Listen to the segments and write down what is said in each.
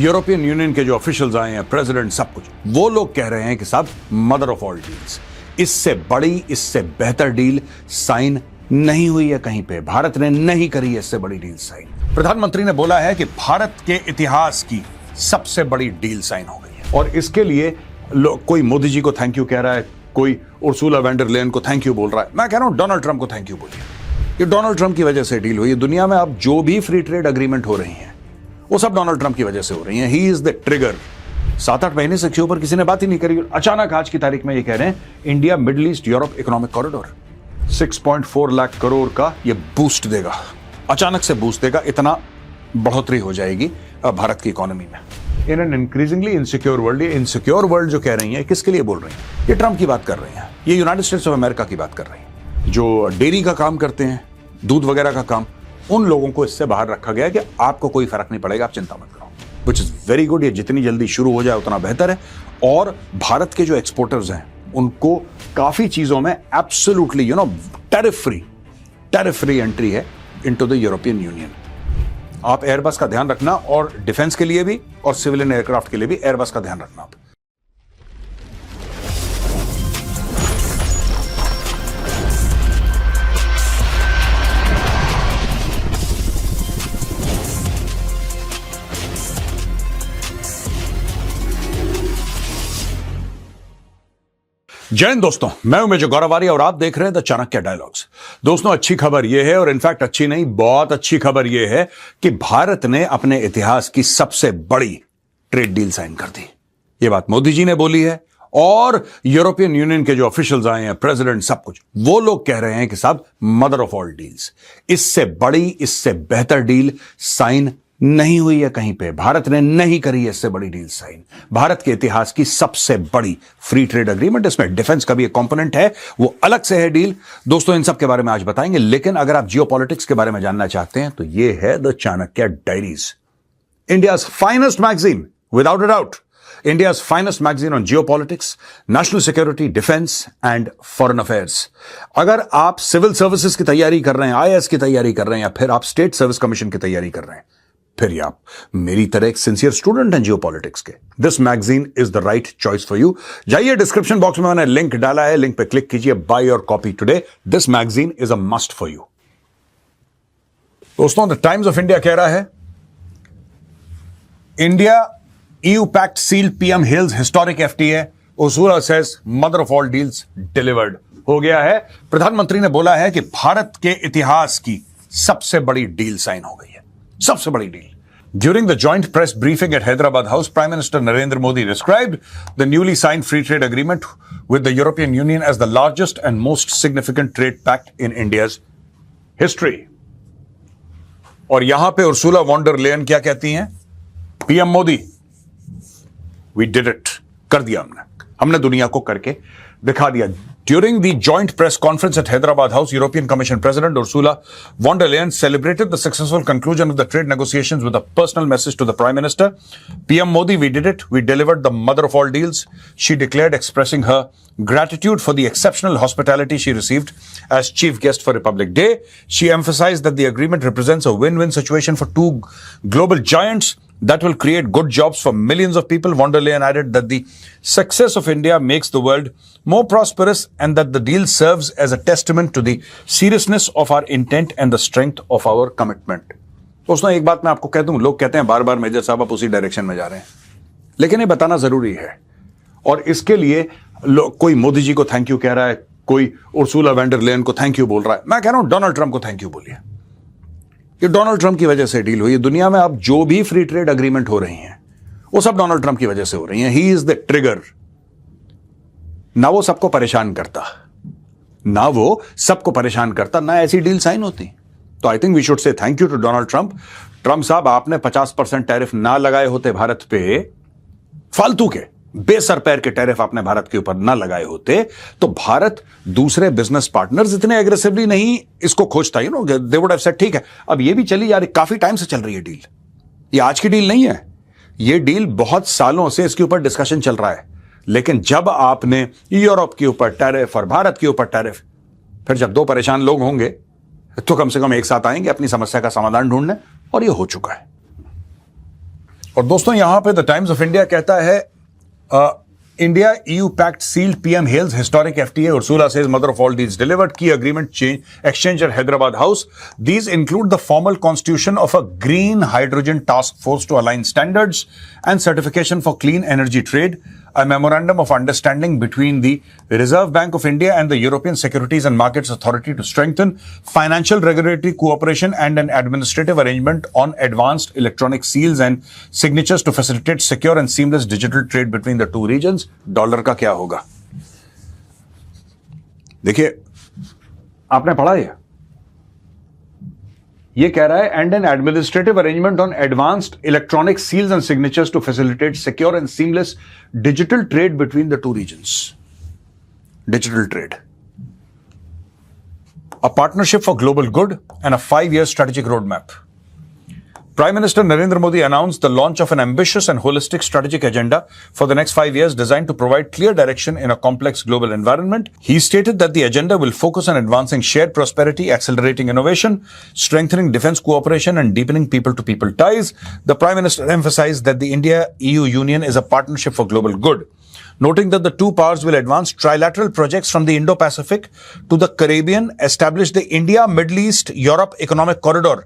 European union के जो officials आए हैं, प्रेसिडेंट, सब कुछ, वो लोग कह रहे हैं कि साहब मदर ऑफ ऑल डील्स, इससे बड़ी, इससे बेहतर डील साइन नहीं हुई है कहीं पे। भारत ने नहीं करी है इससे बड़ी डील साइन। प्रधानमंत्री ने बोला है कि भारत के इतिहास की सबसे बड़ी डील साइन हो गई है, और इसके लिए कोई मोदी जी को थैंक यू कह रहा है, कोई उर्सुला वॉन डर लेयन को थैंक यू बोल रहा है। मैं कह रहा हूं डोनाल्ड ट्रंप को थैंक यू बोलिए। ये डोनाल्ड ट्रंप की वजह से डील हुई है। दुनिया में अब जो भी फ्री ट्रेड अग्रीमेंट हो रही हैं वो सब डोनाल्ड ट्रंप की वजह से हो रही हैं। He is the trigger. 7-8 महीने से इसके ऊपर किसी ने बात ही नहीं करी। अचानक आज की तारीख में ये कह रहे हैं India Middle East Europe economic corridor 6.4 lakh crore का ये बूस्ट देगा, अचानक से बूस्ट देगा। इतना बढ़ोतरी हो जाएगी भारत की इकोनॉमी में। इन एन इंक्रीजिंगली इनसिक्योर वर्ल्ड, ये इनसिक्योर वर्ल्ड जो कह रही है किसके लिए बोल रही है? ये ट्रंप की बात कर रही हैं, ये यूनाइटेड स्टेट्स ऑफ अमेरिका की बात कर रही हैं। जो डेयरी का काम करते हैं, दूध वगैरह का काम, उन लोगों को इससे बाहर रखा गया है कि आपको कोई फर्क नहीं पड़ेगा, आप चिंता मत करो। Which is very good. ये जितनी जल्दी शुरू हो जाए उतना बेहतर है। और भारत के जो एक्सपोर्टर्स हैं उनको काफी चीजों में एब्सोल्युटली टैरिफ फ्री एंट्री है इनटू द यूरोपियन यूनियन। आप एयरबस का ध्यान रखना, और डिफेंस के लिए भी और सिविलियन एयरक्राफ्ट के लिए भी एयरबस का ध्यान रखना आप। जय हिंद दोस्तों, मैं हूं मेजर गौरवारी और आप देख रहे हैं द चाणक्य डायलॉग्स। दोस्तों, अच्छी खबर यह है, और इनफैक्ट अच्छी नहीं, बहुत अच्छी खबर यह है कि भारत ने अपने इतिहास की सबसे बड़ी ट्रेड डील साइन कर दी। यह बात मोदी जी ने बोली है, और यूरोपियन यूनियन के जो ऑफिशियल्स आए हैं, प्रेसिडेंट, सब कुछ, वो लोग कह रहे हैं कि साहब मदर ऑफ ऑल डील्स, इससे बड़ी, इससे बेहतर डील साइन नहीं हुई है कहीं पे। भारत ने नहीं करी है इससे बड़ी डील साइन। भारत के इतिहास की सबसे बड़ी फ्री ट्रेड अग्रीमेंट, इसमें डिफेंस का भी एक कंपोनेंट है, वो अलग से है डील। दोस्तों, इन सब के बारे में आज बताएंगे, लेकिन अगर आप जियोपॉलिटिक्स के बारे में जानना चाहते हैं तो ये है the Chanakya diaries, India's finest magazine, without a doubt, India's finest magazine on geopolitics, national security, defence and foreign affairs. अगर आप सिविल सर्विसेज की तैयारी कर रहे हैं, आईएएस की तैयारी कर रहे हैं, या फिर आप स्टेट सर्विस कमीशन की तैयारी कर रहे हैं, फिर आप मेरी तरह एक सिंसियर स्टूडेंट हैं जियोपॉलिटिक्स के, this magazine is the right choice for you. जाइए, डिस्क्रिप्शन बॉक्स में मैंने लिंक डाला है, लिंक पे क्लिक कीजिए, buy your copy today. This magazine is a must for you. दोस्तों, द टाइम्स ऑफ इंडिया कह रहा है India EU pact sealed PM Hill's historic FTA, Ursula says mother of all deals delivered. हो गया है। प्रधानमंत्री ने बोला है कि भारत के इतिहास की सबसे बड़ी डील साइन हो गई है, सबसे बड़ी deal. During the joint press briefing at Hyderabad House, Prime Minister Narendra Modi described the newly signed free trade agreement with the European Union as the largest and most significant trade pact in India's history. और यहां पे Ursula von der Leyen क्या कहती हैं? PM Modi, we did it, कर दिया हमने दुनिया को करके दिखा दिया। During the joint press conference at Hyderabad House, European Commission President Ursula von der Leyen celebrated the successful conclusion of the trade negotiations with a personal message to the Prime Minister. PM Modi, we did it. We delivered the mother of all deals, she declared, expressing her gratitude for the exceptional hospitality she received as chief guest for Republic Day. She emphasized that the agreement represents a win-win situation for two global giants that will create good jobs for millions of people. Von der Leyen added that the success of India makes the world more prosperous and that the deal serves as a testament to the seriousness of our intent and the strength of our commitment. दोस्तों, एक बात मैं आपको कह दूं, लोग कहते हैं बार बार मेजर साहब आप उसी डायरेक्शन में जा रहे हैं, लेकिन ये बताना जरूरी है, और इसके लिए कोई मोदी जी को थैंक यू कह रहा है, कोई उर्सुला वॉन डर लेयन को थैंक यू बोल रहा है। मैं कह रहा हूं डोनाल्ड ट्रंप को थैंक यू बोलिए। ये डोनाल्ड ट्रंप की वजह से डील हुई है। दुनिया में अब जो भी फ्री ट्रेड अग्रीमेंट हो रही हैं वो सब डोनाल्ड ट्रंप की वजह से हो रही हैं। He is the trigger. ना वो सबको परेशान करता, ना ऐसी डील साइन होती। तो I think we should say thank you to Donald Trump. Trump साहब, आपने 50% टैरिफ ना लगाए होते भारत पे, फालतू के बेसर पैर के टैरिफ आपने भारत के ऊपर ना लगाए होते, तो भारत दूसरे बिजनेस पार्टनर्स इतने एग्रेसिवली नहीं इसको खोजता, दे वुड हैव सेड ठीक है, अब ये भी चली जा रही, काफी टाइम से चल रही है डील। ये आज की डील नहीं है, ये डील बहुत सालों से इसके ऊपर डिस्कशन चल रहा है। लेकिन जब आपने यूरोप के ऊपर टैरिफ और भारत के ऊपर टैरिफ, फिर जब दो परेशान लोग होंगे तो कम से कम एक साथ आएंगे अपनी समस्या का समाधान ढूंढने, और ये हो चुका है। और दोस्तों यहां पे द टाइम्स ऑफ इंडिया कहता है India EU pact sealed PM hails historic FTA. Ursula says mother of all deals delivered. Key agreement exchange at Hyderabad House. These include the formal constitution of a green hydrogen task force to align standards and certification for clean energy trade. A memorandum of understanding between the Reserve Bank of India and the European Securities and Markets Authority to strengthen financial regulatory cooperation and an administrative arrangement on advanced electronic seals and signatures to facilitate secure and seamless digital trade between the two regions. Dollar का क्या होगा? देखिए, आपने पढ़ा ये कह रहा है and an administrative arrangement on advanced electronic seals and signatures to facilitate secure and seamless digital trade between the two regions. Digital trade, a partnership for global good and a 5-year strategic roadmap. Prime Minister Narendra Modi announced the launch of an ambitious and holistic strategic agenda for the next 5 years designed to provide clear direction in a complex global environment. He stated that the agenda will focus on advancing shared prosperity, accelerating innovation, strengthening defense cooperation, and deepening people-to-people ties. The Prime Minister emphasized that the India-EU Union is a partnership for global good, noting that the two powers will advance trilateral projects from the Indo-Pacific to the Caribbean, establish the India-Middle East-Europe Economic Corridor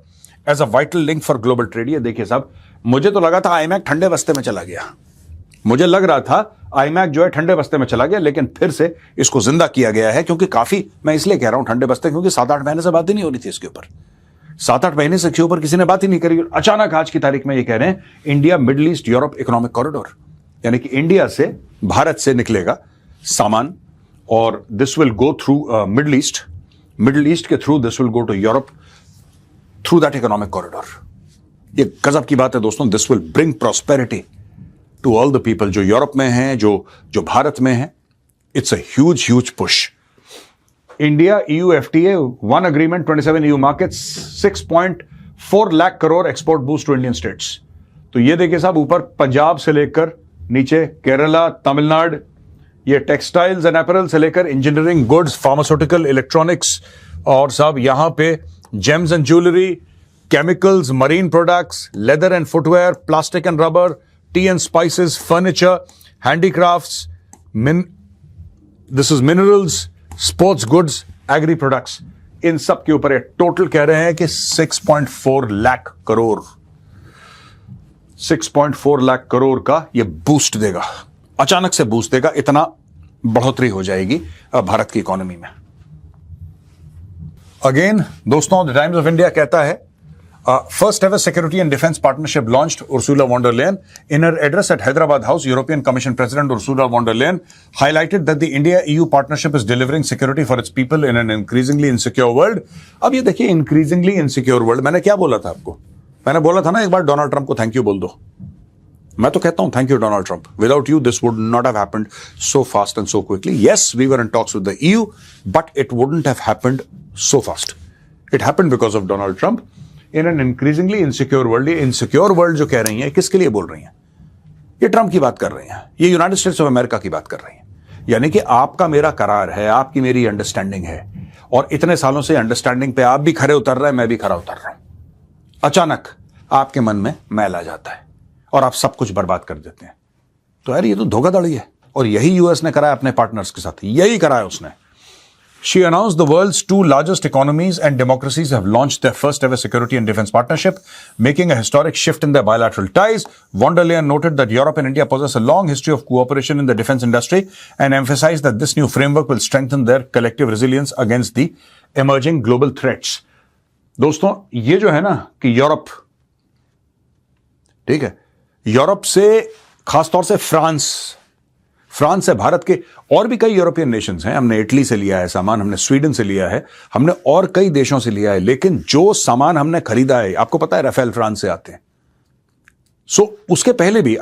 as a vital link for global trade. ये देखिए साहब, मुझे तो लगा था iMac ठंडे बस्ते में चला गया. मुझे लग रहा था आईमैक जो है ठंडे बस्ते में चला गया, लेकिन फिर से इसको जिंदा किया गया है. क्योंकि काफी, मैं इसलिए कह रहा हूं ठंडे बस्ते, क्योंकि 7-8 महीने से बात ही नहीं हो रही थी इसके ऊपर. 7-8 महीने से इसके ऊपर किसी ने बात ही नहीं करी. अचानक आज की तारीख में ये कह रहे हैं India Middle East Europe economic corridor, यानी कि इंडिया से, भारत से निकलेगा सामान और this will go through Middle East के through this will go to Europe through that economic corridor. ये गजब की बात है दोस्तों. This will bring prosperity to all the people जो यूरोप में हैं, जो भारत में हैं. It's a huge push. India EU FTA, 1 agreement, 27 EU markets, 6.4 lakh crore export boost to Indian states. तो ये देखिए साहब, ऊपर पंजाब से लेकर नीचे केरला, तमिलनाडु, ये टेक्सटाइल्स एंड अपैरल से लेकर इंजीनियरिंग गुड्स, फार्मास्यूटिकल, इलेक्ट्रॉनिक्स, और साहब यहां पे gems and jewellery, chemicals, marine products, leather and footwear, plastic and rubber, tea and spices, furniture, handicrafts, this is minerals, sports goods, agri products. इन सब के ऊपर ये टोटल कह रहे हैं कि 6.4 लाख करोड़, 6.4 लाख करोड़ का ये बूस्ट देगा. अचानक से बूस्ट देगा. इतना बढ़ोतरी हो जाएगी भारत की इकोनॉमी में. अगेन दोस्तों, द टाइम्स ऑफ इंडिया कहता है first ever security and defence partnership launched. Ursula von der Leyen. In her address at Hyderabad House, European Commission President Ursula von der Leyen highlighted that the India-EU partnership is delivering security for its people in an increasingly insecure world. अब ये देखिए, increasingly insecure world, मैंने क्या बोला था आपको? मैंने बोला था ना एक बार डोनाल्ड ट्रंप को थैंक यू बोल दो. मैं तो कहता हूं thank you Donald Trump. Without you this would not have happened so fast and so quickly. Yes, we were in talks with the EU, but it wouldn't have happened so fast. It happened because of Donald Trump in an increasingly insecure world. ये insecure world जो कह रही है, किसके लिए बोल रही हैं? ये ट्रंप की बात कर रही हैं, ये यूनाइटेड स्टेट्स ऑफ अमेरिका की बात कर रही हैं. यानी कि आपका मेरा करार है, आपकी मेरी अंडरस्टैंडिंग है, और इतने सालों से अंडरस्टैंडिंग पे आप भी खरे उतर रहे हैं, मैं भी खरा उतर रहा हूं. अचानक आपके मन में मैल आ जाता है और आप सब कुछ बर्बाद कर देते हैं. तो यार ये तो धोखाधड़ी है. और यही यूएस ने करा है अपने पार्टनर्स के साथ, यही करा है उसने. She announced the world's 2 largest economies and democracies have launched their first ever security and defense partnership, making a historic shift in their bilateral ties. Von der Leyen noted that Europe and India possess a long history of cooperation in the defense industry and emphasized that this new framework will strengthen their collective resilience against the emerging global threats. दोस्तों, ये जो है ना कि Europe, ठीक है, Europe से खासतौर से फ्रांस है, भारत के और भी कई यूरोपियन नेशंस हैं. हमने इटली से लिया है सामान, हमने स्वीडन से लिया है, हमने और कई देशों से लिया है. लेकिन जो सामान हमने खरीदा है, आपको पता है राफेल फ्रांस से आते हैं. उसके पहले भी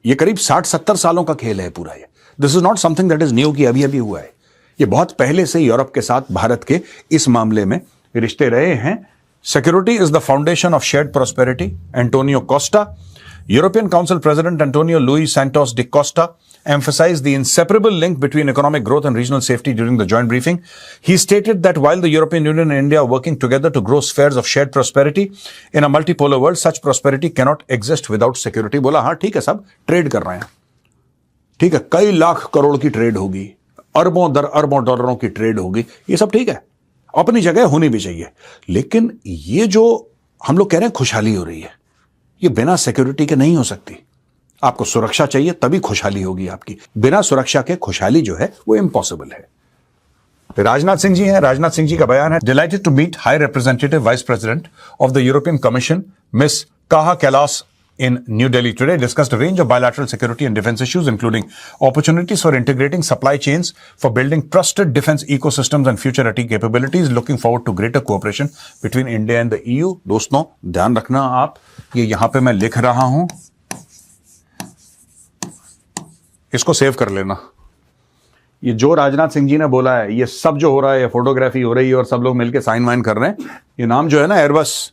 ये करीब 60-70 सालों का खेल है पूरा. ये this is not something that is new कि अभी अभी हुआ है. ये बहुत पहले से यूरोप के साथ भारत के इस मामले में रिश्ते रहे हैं. Security is the foundation of shared prosperity. Antonio Costa, European Council President Antonio Luis Santos de Costa emphasized the inseparable link between economic growth and regional safety during the joint briefing. He stated that while the European Union and India are working together to grow spheres of shared prosperity in a multipolar world, such prosperity cannot exist without security. बोला हाँ ठीक है, सब trade कर रहे हैं, ठीक है, कई लाख करोड़ की ट्रेड होगी, अरबों दर अरबों डॉलरों की ट्रेड होगी, ये सब ठीक है, अपनी जगह होनी भी चाहिए। लेकिन ये जो हम लोग कह रहे हैं खुशहाली हो रही है, ये बिना सिक्योरिटी के नहीं हो सकती। आपको सुरक्षा चाहिए तभी खुशहाली होगी आपकी, बिना सुरक्षा के खुशहाली जो है वो इम्पॉसिबल है। राजनाथ सिंह जी हैं, राजनाथ सिंह जी का बयान है, delighted to meet high representative vice president of the European Commission Miss Kaja Kallas in New Delhi today, discussed a range of bilateral security and defense issues, including opportunities for integrating supply chains for building trusted defense ecosystems and future-ready capabilities. Looking forward to greater cooperation between India and the EU. दोस्तों ध्यान रखना आप, ये यहां पे मैं लिख रहा हूं, इसको सेव कर लेना। ये जो राजनाथ सिंह जी ने बोला है, ये सब जो हो रहा है, ये फोटोग्राफी हो रही है और सब लोग मिलकर साइन वाइन कर रहे हैं, ये नाम जो है ना एयरबस,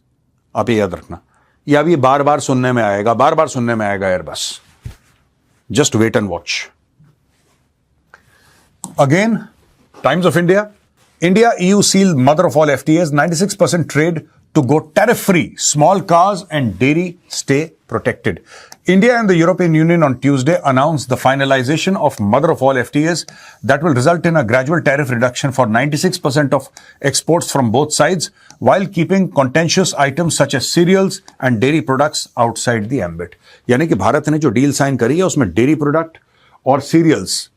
आप ये याद रखना। ये अब ये बार बार सुनने में आएगा, बार बार सुनने में आएगा Airbus. Just wait and watch. Again, Times of India, India EU sealed mother of all FTAs, 96% trade to go tariff free. Small cars and dairy stay protected. India and the European Union on Tuesday announced the finalization of mother of all FTAs that will result in a gradual tariff reduction for 96% of exports from both sides, while keeping contentious items such as cereals and dairy products outside the ambit. यानी कि भारत ने जो deal sign करी है उसमें dairy product और serials,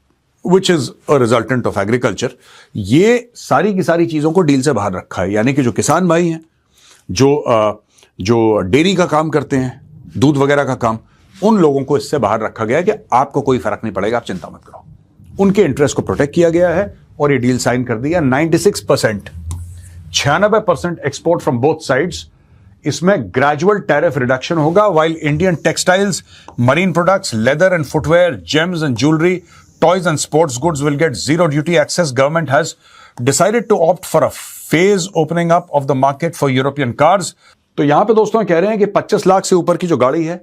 which is a resultant of agriculture, ये सारी की सारी चीजों को डील से बाहर रखा है। यानी कि जो किसान भाई हैं, जो डेयरी का काम करते हैं, दूध वगैरह का काम, उन लोगों को इससे बाहर रखा गया है कि आपको कोई फर्क नहीं पड़ेगा, आप चिंता मत करो। उनके इंटरेस्ट को प्रोटेक्ट किया गया है और ये डील साइन कर दिया। 96%, 96% एक्सपोर्ट फ्रॉम बोथ साइड्स, इसमें ग्रेजुअल टैरिफ रिडक्शन होगा। While Indian textiles, marine products, leather and footwear, James and jewellery, toys and sports goods will get zero duty access. Government has decided to opt for a phase opening up of the market for European cars. तो यहां पे दोस्तों कह रहे हैं कि 25 लाख से ऊपर की जो गाड़ी है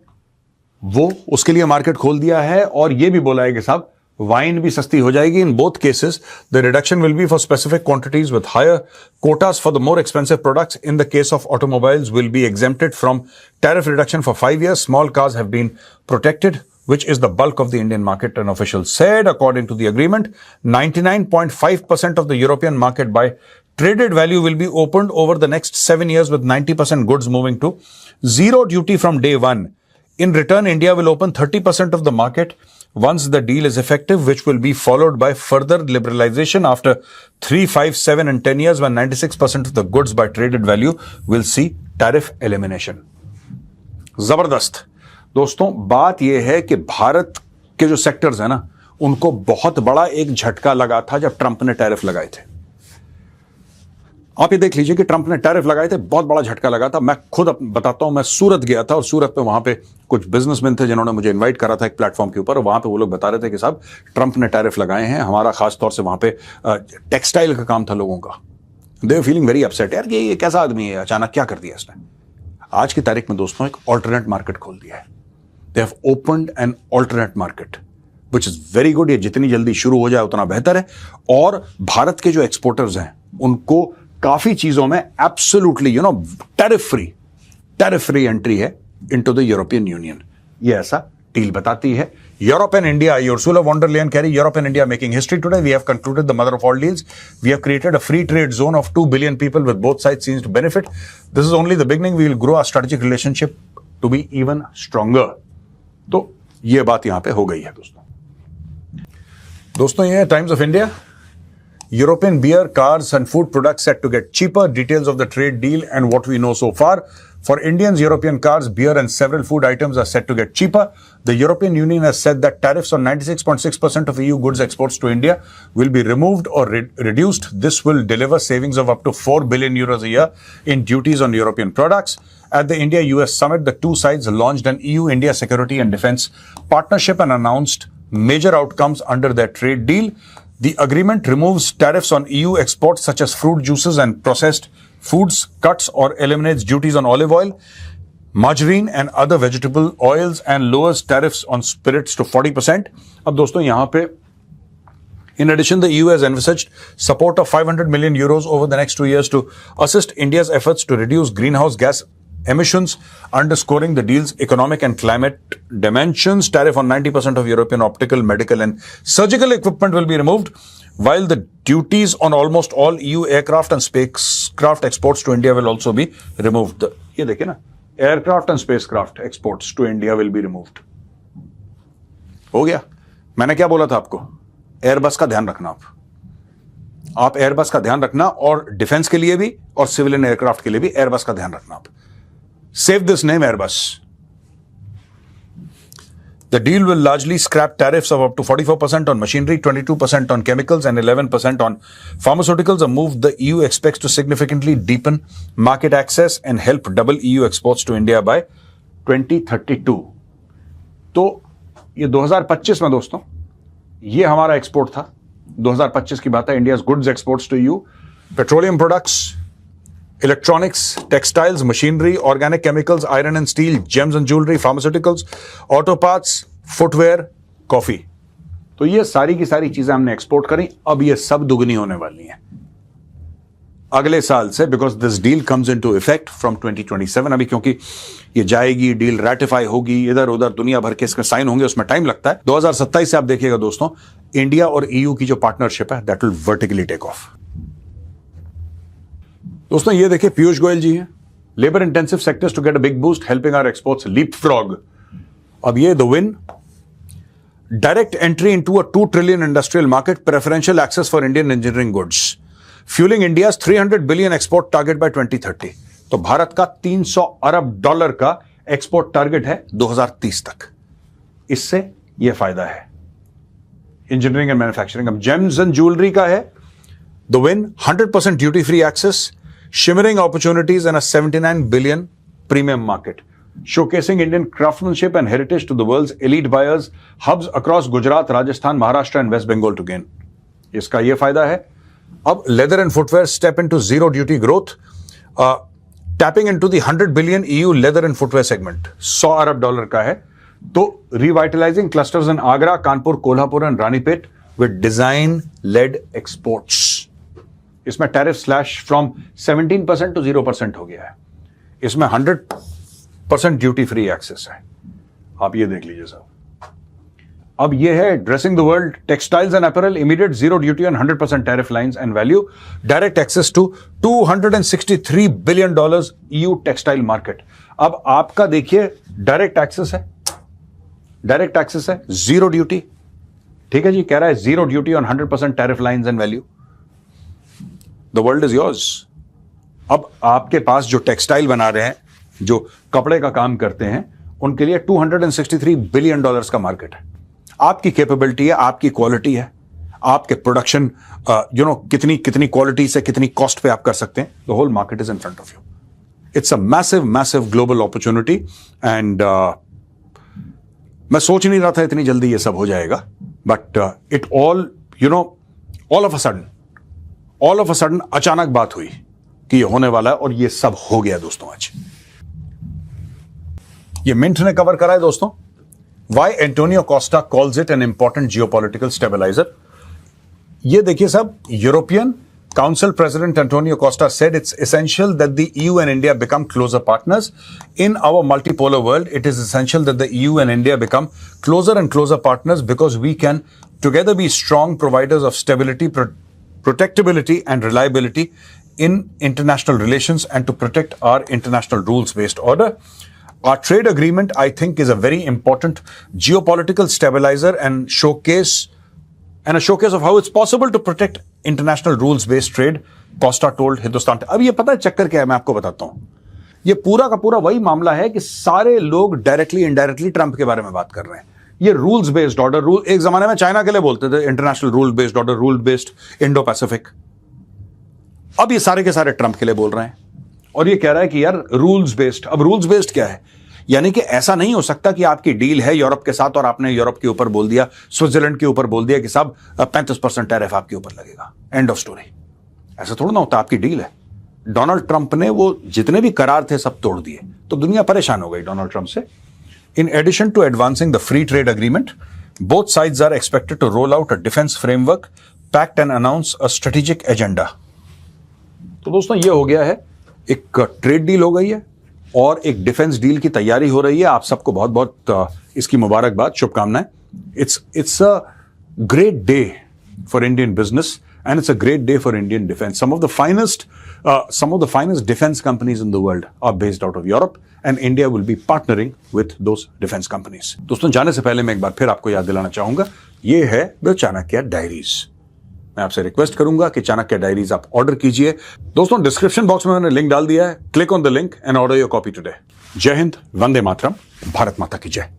वो उसके लिए मार्केट खोल दिया है, और ये भी बोला है कि साहब वाइन भी सस्ती हो जाएगी। In both cases, the reduction will be for specific quantities with higher quotas for the more expensive products. In the case of automobiles, will be exempted from tariff reduction for 5 years. Small cars have been protected, which is the bulk of the Indian market, an official said. According to the agreement, 99.5% of the European market by traded value will be opened over the next 7 years, with 90% goods moving to zero duty from day one. In return, India will open 30% of the market once the deal is effective, which will be followed by further liberalization after 3, 5, 7 and 10 years, when 96% of the goods by traded value will see tariff elimination. जबरदस्त दोस्तों, बात यह है कि भारत के जो sectors हैं ना, उनको बहुत बड़ा एक झटका लगा था जब ट्रंप ने टैरिफ लगाए थे। आप ये देख लीजिए कि ट्रंप ने टैरिफ लगाए थे, बहुत बड़ा झटका लगा था। मैं खुद बताता हूं, मैं सूरत गया था और सूरत पे वहां पे कुछ बिजनेसमैन थे जिन्होंने मुझे इनवाइट करा था एक प्लेटफॉर्म के ऊपर, और वहां पे वो लोग बता रहे थे कि साहब ट्रंप ने टैरिफ लगाए हैं, हमारा खास तौर से वहां पे टेक्सटाइल का काम था लोगों का। दे वर फीलिंग वेरी अपसेट, यार ये कैसा आदमी है, अचानक क्या कर दिया इसने। आज की तारीख में दोस्तों एक ऑल्टरनेट मार्केट खोल दिया है। They have opened an alternate market, which is very good. ये जितनी जल्दी शुरू हो जाए उतना बेहतर है, और भारत के जो एक्सपोर्टर्स हैं उनको काफी चीजों में एब्सोल्युटली टैरिफ फ्री एंट्री है इनटू द यूरोपियन यूनियन। ये ऐसा डील बताती है। Europe and India, Ursula von der Leyen carry Europe and India making history today. We have concluded the mother of all deals. We have created a free trade zone of 2 billion people with both sides seems to benefit. This is only the beginning. We will grow our strategic relationship to be even stronger. तो ये बात यहां पे हो गई है दोस्तों ये है times of India. European beer, cars and food products set to get cheaper. Details of the trade deal and what we know so far. For Indians, European cars, beer and several food items are set to get cheaper. The European Union has said that tariffs on 96.6% of EU goods exports to India will be removed or reduced. This will deliver savings of up to 4 billion euros a year in duties on European products. At the India-US summit, the two sides launched an EU-India security and defense partnership and announced major outcomes under their trade deal. The agreement removes tariffs on EU exports such as fruit juices and processed foods, cuts or eliminates duties on olive oil, margarine and other vegetable oils and lowers tariffs on spirits to 40%. अब दोस्तों यहां पे in addition, the EU has envisaged support of 500 million euros over the next 2 years to assist India's efforts to reduce greenhouse gas emissions, underscoring the deal's economic and climate dimensions. Tariff on 90% of European optical, medical and surgical equipment will be removed, while the duties on almost all EU aircraft and spacecraft exports to India will also be removed. ये देखिए ना, aircraft and spacecraft exports to India will be removed. हो गया। मैंने क्या बोला था आपको? एयरबस का ध्यान रखना आप एयरबस का ध्यान रखना, और डिफेंस के लिए भी और सिविलियन एयरक्राफ्ट के लिए भी एयरबस का ध्यान रखना आप। Save this name Airbus. The deal will largely scrap tariffs of up to 44% on machinery, 22% on chemicals, and 11% on pharmaceuticals. A move the EU expects to significantly deepen market access and help double EU exports to India by 2032. तो ये 2025 में दोस्तों, ये हमारा export था। 2025 की बात है। India's goods exports to US, petroleum products, electronics, textiles, machinery, organic chemicals, iron and steel, gems and jewellery, pharmaceuticals, auto parts, footwear, coffee. तो ये सारी की सारी चीजें हमने एक्सपोर्ट करी। अब ये सब दुगनी होने वाली हैं अगले साल से, because this deal comes into effect from 2027। अभी क्योंकि ये जाएगी, डील रेटिफाई होगी, इधर उधर दुनिया भर के इसमें साइन होंगे, उसमें टाइम लगता है। 2027 से आप देखिएगा दोस्तों, इंडिया और ईयू की जो पार्टनरशिप है that will vertically take off. दोस्तों ये देखिए, पीयूष गोयल जी हैं। Labour intensive sectors to get a big boost, helping our exports leapfrog. अब ये the win, direct entry into a 2 trillion industrial market, preferential access for Indian engineering goods, fuelling India's 300 billion export target by 2030। तो भारत का $300 अरब का export target है 2030 तक। इससे यह फायदा है इंजीनियरिंग एंड मैन्युफैक्चरिंग। अब जेम्स एंड ज्वेलरी का है the win, 100% duty free access, shimmering opportunities and a 79 billion premium market, showcasing Indian craftsmanship and heritage to the world's elite buyers, hubs across Gujarat, Rajasthan, Maharashtra and West Bengal to gain. इसका यह फायदा है। अब leather and footwear step into zero duty growth, tapping into the 100 billion EU leather and footwear segment, $100 अरब का है। तो revitalizing clusters in Agra, Kanpur, Kolhapur and Ranipet with design-led exports. इसमें tariff slash from 17% to 0% हो गया है। इसमें 100% duty free access है। आप ये देख लीजिए साहब। अब ये है dressing the world, textiles and apparel, immediate zero duty on 100% tariff lines and value, direct access to $263 billion EU textile market. अब आपका देखिए डायरेक्ट एक्सेस है, डायरेक्ट एक्सेस है, जीरो ड्यूटी। ठीक है जी, कह रहा है zero duty on 100% tariff lines and value. The world is yours. अब आपके पास जो टेक्सटाइल बना रहे हैं, जो कपड़े का काम करते हैं, उनके लिए $263 बिलियन का मार्केट है। आपकी कैपेबिलिटी है, आपकी क्वालिटी है, आपके प्रोडक्शन कितनी क्वालिटी से कितनी कॉस्ट पे आप कर सकते हैं। The whole market is in front of you. It's a massive global opportunity and मैं सोच नहीं रहा था इतनी जल्दी ये सब हो जाएगा, but it all of a sudden अचानक बात हुई कि ये होने वाला है, और ये सब हो गया दोस्तों आज। ये मिंट ने कवर करा है दोस्तों, why Antonio Costa calls it an important geopolitical stabiliser. ये देखिए साहब, European Council president Antonio Costa said it's essential that the EU and India become closer partners in our multipolar world. It is essential that the EU and India become closer and closer partners because we can together be strong providers of stability, protectability and reliability in international relations and to protect our international rules-based order. Our trade agreement, I think, is a very important geopolitical stabilizer and a showcase of how it's possible to protect international rules-based trade, Costa told Hindustan. अब ये पता है चक्कर क्या है, मैं आपको बताता हूं। ये पूरा का पूरा वही मामला है कि सारे लोग डायरेक्टली इनडायरेक्टली ट्रंप के बारे में बात कर रहे हैं। ये रूल्स बेस्ड ऑर्डर, रूल एक जमाने में चाइना के लिए बोलते थे international rule based order, rule based Indo Pacific. अब ये सारे के सारे ट्रंप के लिए बोल रहे हैं, और ये कह रहा है कि यार रूल्स बेस्ड। अब रूल्स बेस्ड क्या है? यानी कि ऐसा नहीं हो सकता कि आपकी डील है यूरोप के साथ और आपने यूरोप के ऊपर बोल दिया, स्विट्जरलैंड के ऊपर बोल दिया कि साहब 35% टैरिफ आपके ऊपर लगेगा, एंड ऑफ स्टोरी। ऐसा थोड़ा ना होता, आपकी डील है, डोनाल्ड ट्रंप ने वो जितने भी करार थे सब तोड़ दिए, तो दुनिया परेशान हो गई डोनाल्ड ट्रंप से। In addition to advancing the free trade agreement, both sides are expected to roll out a defence framework, pact and announce a strategic agenda. तो दोस्तों ये हो गया है, एक ट्रेड डील हो गई है और एक डिफेंस डील की तैयारी हो रही है। आप सबको बहुत बहुत इसकी मुबारकबाद, शुभकामनाएं। It's a great day for Indian business, and it's a great day for Indian defense. Some of the finest defense companies in the world are based out of Europe, and India will be partnering with those defense companies. दोस्तों जाने से पहले मैं एक बार फिर आपको याद दिलाना चाहूंगा, ये है द चाणक्य डायरीज। मैं आपसे रिक्वेस्ट करूंगा कि चाणक्य डायरीज आप ऑर्डर कीजिए। दोस्तों डिस्क्रिप्शन बॉक्स में मैंने लिंक डाल दिया है, click on the link and order your copy today. जय हिंद, वंदे मातरम, भारत माता की जय।